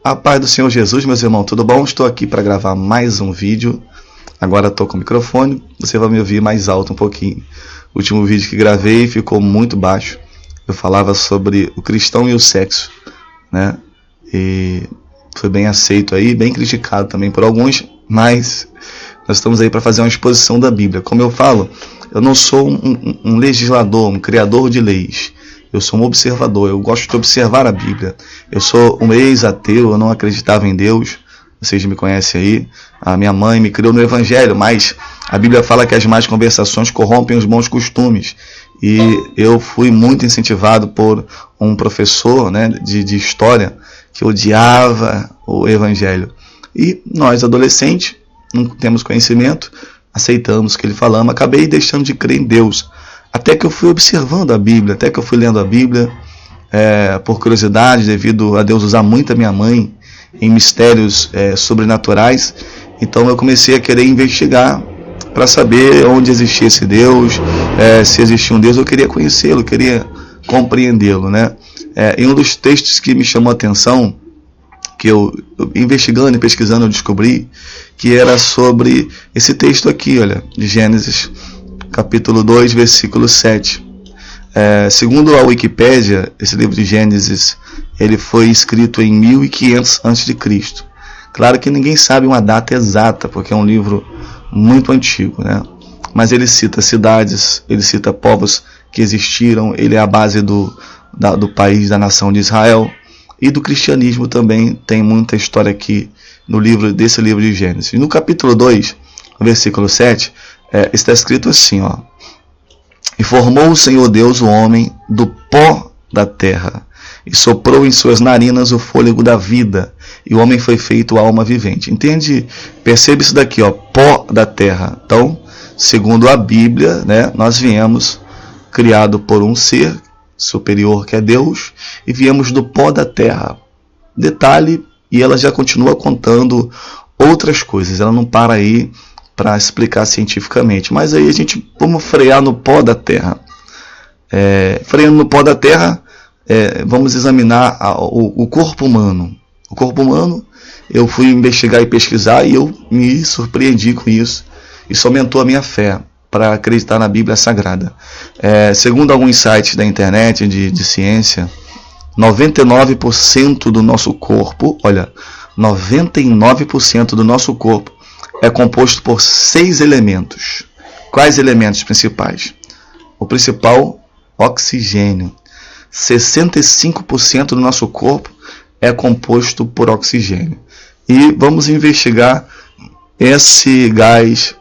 A paz do Senhor Jesus, meus irmãos, tudo bom? Estou aqui para gravar mais um vídeo. Agora estou com o microfone, você vai me ouvir mais alto um pouquinho. O último vídeo que gravei ficou muito baixo. Eu falava sobre o cristão e o sexo, né? E foi bem aceito aí, bem criticado também por alguns, mas nós estamos aí para fazer uma exposição da Bíblia. Como eu falo, eu não sou um legislador, um criador de leis. Eu sou um observador, eu gosto de observar a Bíblia. Eu sou um ex-ateu, eu não acreditava em Deus. Vocês me conhecem aí. A minha mãe me criou no Evangelho, mas a Bíblia fala que as más conversações corrompem os bons costumes. E eu fui muito incentivado por um professor, né, de história que odiava o Evangelho. E nós, adolescentes, não temos conhecimento, aceitamos o que ele falava, acabei deixando de crer em Deus. Até que eu fui observando a Bíblia, até que eu fui lendo a Bíblia, por curiosidade, devido a Deus usar muito a minha mãe em mistérios sobrenaturais. Então eu comecei a querer investigar para saber onde existia esse Deus, se existia um Deus, eu queria conhecê-lo, eu queria compreendê-lo, né? E um dos textos que me chamou a atenção, que eu investigando e pesquisando eu descobri, que era sobre esse texto aqui, olha, de Gênesis, capítulo 2, versículo 7. Segundo a Wikipédia, esse livro de Gênesis, ele foi escrito em 1500 a.C. Claro que ninguém sabe uma data exata, porque é um livro muito antigo, né? Mas ele cita cidades, ele cita povos que existiram, ele é a base do país, da nação de Israel, e do cristianismo também tem muita história aqui no desse livro de Gênesis. E no capítulo 2, versículo 7, está escrito assim, ó: E formou o Senhor Deus o homem do pó da terra, e soprou em suas narinas o fôlego da vida, e o homem foi feito alma vivente. Entende? Percebe isso daqui, ó, pó da terra. Então, segundo a Bíblia, né, nós viemos criado por um ser superior que é Deus, e viemos do pó da terra. Detalhe, e ela já continua contando outras coisas, ela não para aí para explicar cientificamente, mas aí vamos frear no pó da terra. Freando no pó da terra, vamos examinar o corpo humano. O corpo humano, eu fui investigar e pesquisar e eu me surpreendi com isso. Isso aumentou a minha fé para acreditar na Bíblia Sagrada. Segundo alguns sites da internet de ciência, 99% do nosso corpo, olha, 99% do nosso corpo é composto por 6 elementos. Quais elementos principais? O principal, oxigênio. 65% do nosso corpo é composto por oxigênio. E vamos investigar esse gás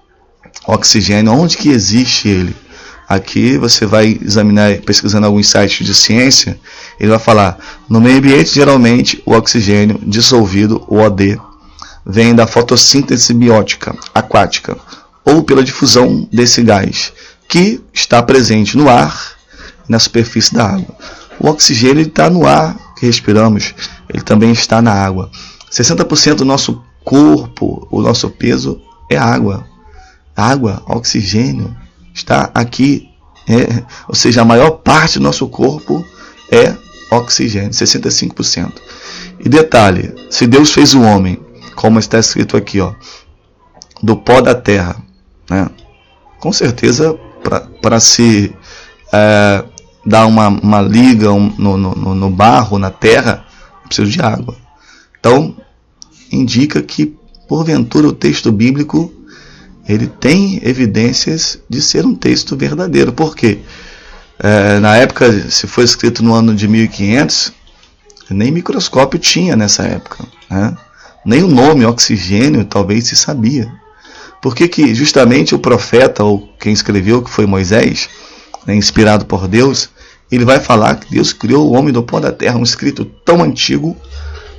oxigênio, onde que existe ele. Aqui você vai examinar, pesquisando alguns sites de ciência, ele vai falar, no meio ambiente geralmente o oxigênio dissolvido, o OD, vem da fotossíntese biótica aquática, ou pela difusão desse gás, que está presente no ar e na superfície da água. O oxigênio está no ar que respiramos, ele também está na água. 60% do nosso corpo, o nosso peso, é água. Água, oxigênio, está aqui. Ou seja, a maior parte do nosso corpo é oxigênio, 65%. E detalhe, se Deus fez o homem, como está escrito aqui, ó, do pó da terra, né? Com certeza, para se dar uma liga no barro, na terra, precisa de água. Então, indica que, porventura, o texto bíblico ele tem evidências de ser um texto verdadeiro. Por quê? Na época, se foi escrito no ano de 1500, nem microscópio tinha nessa época, né? Nem o nome oxigênio talvez se sabia. Por que justamente o profeta, ou quem escreveu, que foi Moisés, né, inspirado por Deus, ele vai falar que Deus criou o homem do pó da terra, um escrito tão antigo,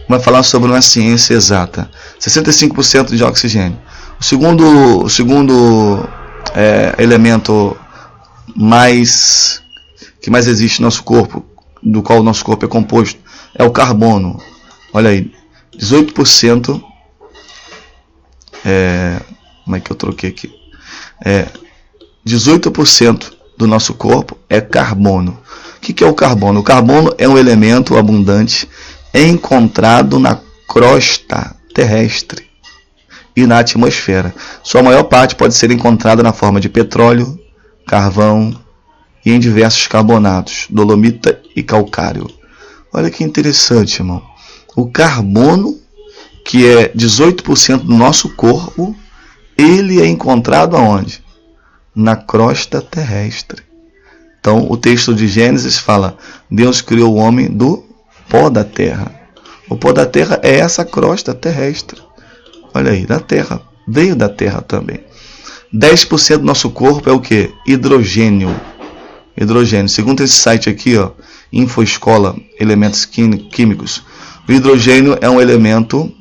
vai falar sobre uma ciência exata. 65% de oxigênio. O segundo elemento que mais existe no nosso corpo, do qual o nosso corpo é composto, é o carbono. Olha aí, 18%. Como é que eu troquei aqui? 18% do nosso corpo é carbono. O que é o carbono? O carbono é um elemento abundante encontrado na crosta terrestre e na atmosfera. Sua maior parte pode ser encontrada na forma de petróleo, carvão e em diversos carbonatos, dolomita e calcário. Olha que interessante, irmão. O carbono, que é 18% do nosso corpo, ele é encontrado aonde? Na crosta terrestre. Então, o texto de Gênesis fala: Deus criou o homem do pó da terra. O pó da terra é essa crosta terrestre. Olha aí, da terra. Veio da terra também. 10% do nosso corpo é o que? Hidrogênio. Hidrogênio. Segundo esse site aqui, ó, Infoescola, Elementos Químicos, o hidrogênio é um elemento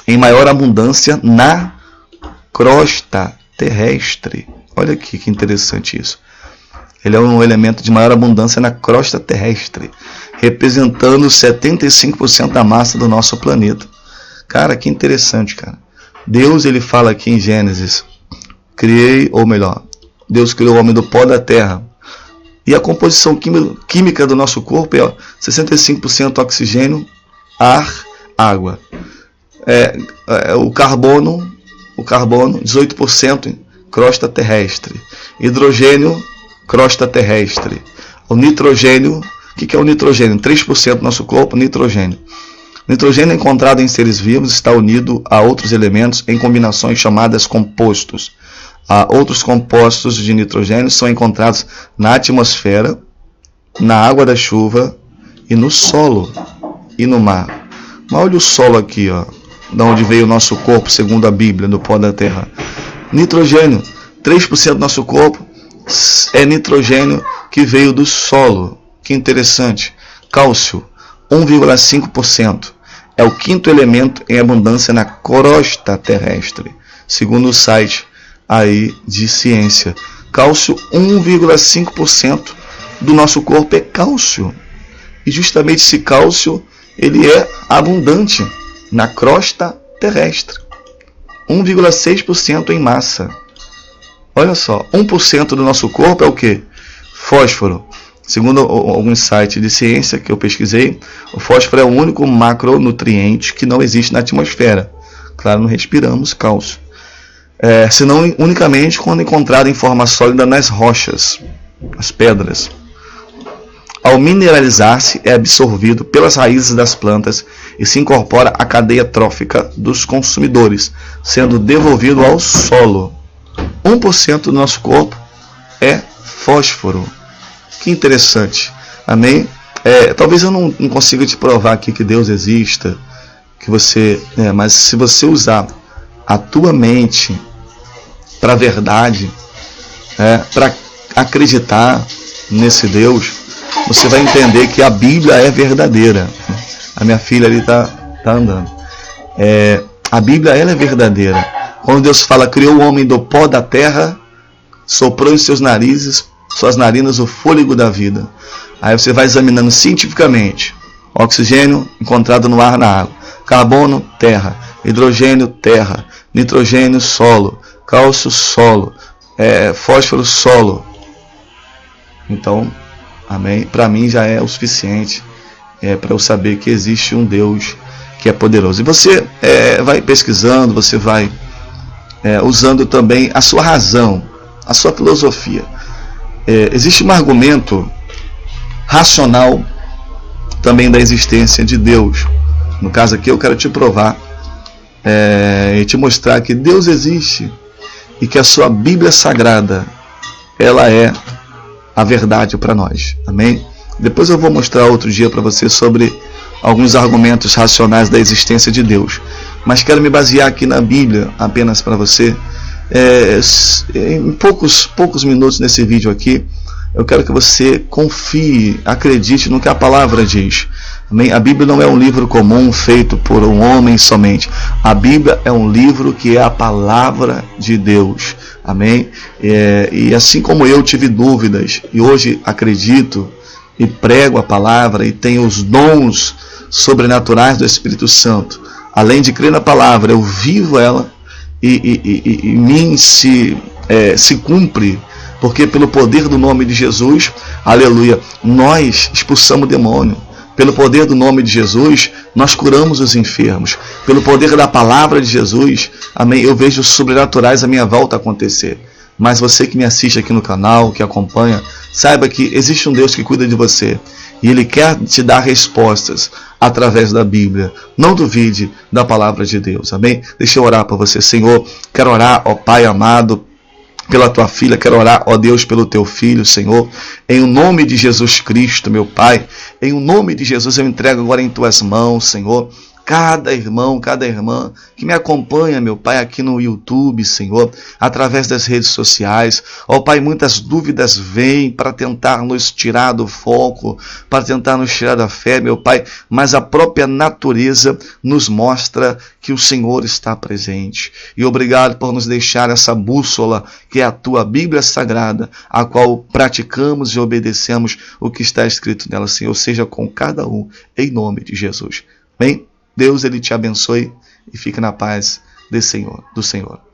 em maior abundância na crosta terrestre. Olha aqui que interessante isso. Ele é um elemento de maior abundância na crosta terrestre, representando 75% da massa do nosso planeta. Cara, que interessante, cara. Deus, ele fala aqui em Gênesis: Deus criou o homem do pó da terra. E a composição química do nosso corpo é 65% oxigênio, ar, água. O carbono, 18% crosta terrestre. Hidrogênio, crosta terrestre. O nitrogênio, o que é o nitrogênio? 3% do nosso corpo, nitrogênio. O nitrogênio encontrado em seres vivos está unido a outros elementos em combinações chamadas compostos. Outros compostos de nitrogênio são encontrados na atmosfera, na água da chuva e no solo e no mar. Mas olha o solo aqui, ó, de onde veio o nosso corpo, segundo a Bíblia, do pó da terra. Nitrogênio, 3% do nosso corpo é nitrogênio que veio do solo. Que interessante. Cálcio, 1,5%. É o quinto elemento em abundância na crosta terrestre, segundo o site aí de ciência. Cálcio, 1,5% do nosso corpo é cálcio. E justamente esse cálcio, ele é abundante na crosta terrestre. 1,6% em massa. Olha só, 1% do nosso corpo é o que? Fósforo. Segundo alguns sites de ciência que eu pesquisei, o fósforo é o único macronutriente que não existe na atmosfera. Claro, não respiramos cálcio. Senão unicamente quando encontrado em forma sólida nas rochas, nas pedras. Ao mineralizar-se, é absorvido pelas raízes das plantas e se incorpora à cadeia trófica dos consumidores, sendo devolvido ao solo. 1% do nosso corpo é fósforo. Que interessante. Amém? Talvez eu não consiga te provar aqui que Deus exista, que você, mas se você usar a tua mente para a verdade, para acreditar nesse Deus, você vai entender que a Bíblia é verdadeira. A minha filha ali está andando. A Bíblia, ela é verdadeira. Quando Deus fala: criou o homem do pó da terra, soprou em suas narinas o fôlego da vida. Aí você vai examinando cientificamente: oxigênio encontrado no ar, na água, carbono, terra, hidrogênio, terra, nitrogênio, solo, cálcio, solo, fósforo, solo. Então, amém? Para mim já é o suficiente para eu saber que existe um Deus que é poderoso. E você vai pesquisando, você vai usando também a sua razão, a sua filosofia. Existe um argumento racional também da existência de Deus. No caso aqui eu quero te provar e te mostrar que Deus existe e que a sua Bíblia Sagrada, ela é a verdade para nós. Amém? Depois eu vou mostrar outro dia para você sobre alguns argumentos racionais da existência de Deus. Mas quero me basear aqui na Bíblia apenas para você. Em poucos minutos nesse vídeo aqui, eu quero que você confie, acredite no que a palavra diz. Amém? A Bíblia não é um livro comum feito por um homem somente. A Bíblia é um livro que é a palavra de Deus. Amém? E assim como eu tive dúvidas e hoje acredito e prego a palavra e tenho os dons sobrenaturais do Espírito Santo, além de crer na palavra, eu vivo ela e em mim se cumpre, porque pelo poder do nome de Jesus, aleluia, nós expulsamos o demônio. Pelo poder do nome de Jesus, nós curamos os enfermos. Pelo poder da palavra de Jesus, amém, eu vejo os sobrenaturais à minha volta acontecer. Mas você que me assiste aqui no canal, que acompanha, saiba que existe um Deus que cuida de você. E Ele quer te dar respostas através da Bíblia. Não duvide da palavra de Deus, amém? Deixa eu orar para você, Senhor. Quero orar, ó Pai amado, pela tua filha, quero orar, ó Deus, pelo teu filho, Senhor, em o nome de Jesus Cristo, meu Pai, em o nome de Jesus eu entrego agora em tuas mãos, Senhor, cada irmão, cada irmã que me acompanha, meu Pai, aqui no YouTube, Senhor, através das redes sociais. Ó Pai, muitas dúvidas vêm para tentar nos tirar do foco, para tentar nos tirar da fé, meu Pai, mas a própria natureza nos mostra que o Senhor está presente. E obrigado por nos deixar essa bússola, que é a tua Bíblia Sagrada, a qual praticamos e obedecemos o que está escrito nela, Senhor, seja com cada um, em nome de Jesus. Bem? Deus, Ele te abençoe e fique na paz do Senhor.